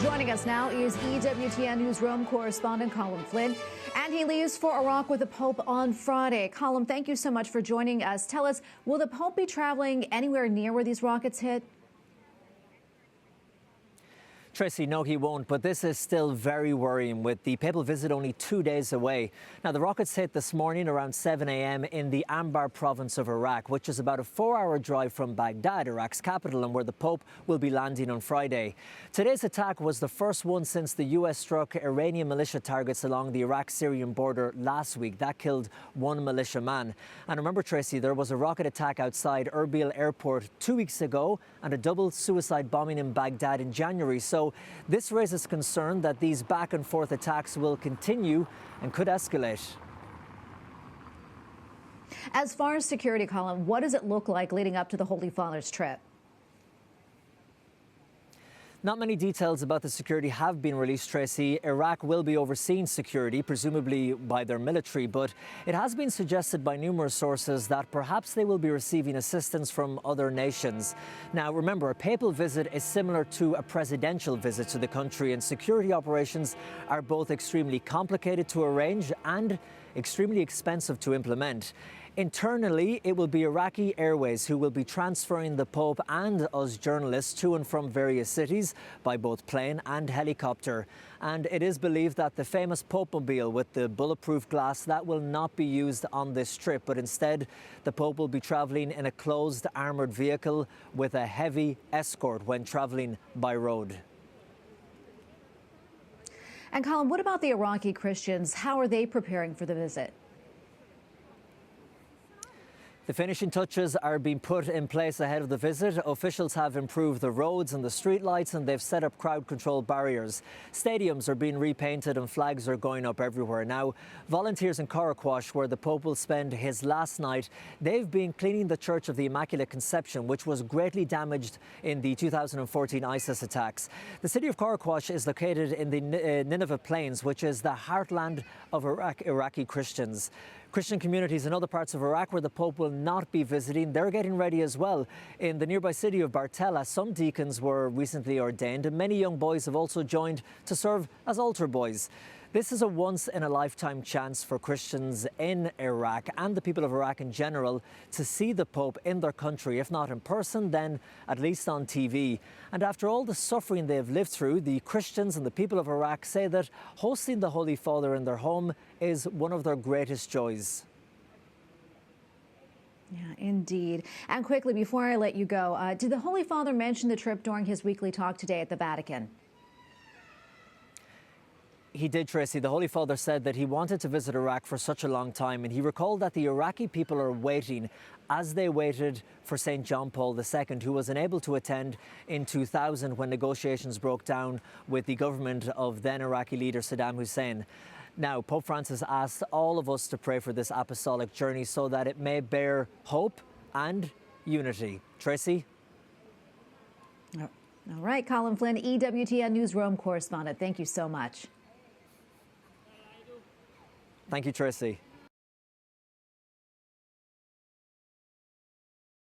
Joining us now is EWTN News Rome Correspondent Colm Flynn, and he leaves for Iraq with the Pope on Friday. Colm, thank you so much for joining us. Tell us, will the Pope be traveling anywhere near where these rockets hit? Tracy, no, he won't, but this is still very worrying with the papal visit only 2 days away. Now, the rockets hit this morning around 7 a.m. in the Anbar province of Iraq, which is about a 4-hour drive from Baghdad, Iraq's capital, and where the Pope will be landing on Friday. Today's attack was the first one since the U.S. struck Iranian militia targets along the Iraq-Syrian border last week. That killed one militiaman. And remember, Tracy, there was a rocket attack outside Erbil airport 2 weeks ago and a double suicide bombing in Baghdad in January. So this raises concern that these back and forth attacks will continue and could escalate. As far as security, Colm, what does it look like leading up to the Holy Father's trip? Not many details about the security have been released, Tracy. Iraq will be overseeing security, presumably by their military, but it has been suggested by numerous sources that perhaps they will be receiving assistance from other nations. Now, remember, a papal visit is similar to a presidential visit to the country, and security operations are both extremely complicated to arrange and extremely expensive to implement. Internally, it will be Iraqi Airways who will be transferring the Pope and us journalists to and from various cities by both plane and helicopter. And it is believed that the famous Pope-mobile with the bulletproof glass, that will not be used on this trip, but instead the Pope will be travelling in a closed armoured vehicle with a heavy escort when travelling by road. And Colm, what about the Iraqi Christians? How are they preparing for the visit? The finishing touches are being put in place ahead of the visit. Officials have improved the roads and the streetlights, and they've set up crowd control barriers. Stadiums are being repainted and flags are going up everywhere. Now, volunteers in Karakosh, where the Pope will spend his last night, they've been cleaning the Church of the Immaculate Conception, which was greatly damaged in the 2014 ISIS attacks. The city of Karakosh is located in the Nineveh Plains, which is the heartland of Iraqi Christians. Christian communities in other parts of Iraq where the Pope will not be visiting, they're getting ready as well. In the nearby city of Bartella, some deacons were recently ordained, and many young boys have also joined to serve as altar boys. This is a once-in-a-lifetime chance for Christians in Iraq and the people of Iraq in general to see the Pope in their country, if not in person, then at least on TV. And after all the suffering they have lived through, the Christians and the people of Iraq say that hosting the Holy Father in their home is one of their greatest joys. Yeah, indeed. And quickly, before I let you go, did the Holy Father mention the trip during his weekly talk today at the Vatican? He did, Tracy. The Holy Father said that he wanted to visit Iraq for such a long time, and he recalled that the Iraqi people are waiting as they waited for St. John Paul II, who was unable to attend in 2000 when negotiations broke down with the government of then Iraqi leader Saddam Hussein. Now, Pope Francis asked all of us to pray for this apostolic journey so that it may bear hope and unity. Tracy? All right, Colm Flynn, EWTN News Rome Correspondent. Thank you so much. Thank you, Tracy.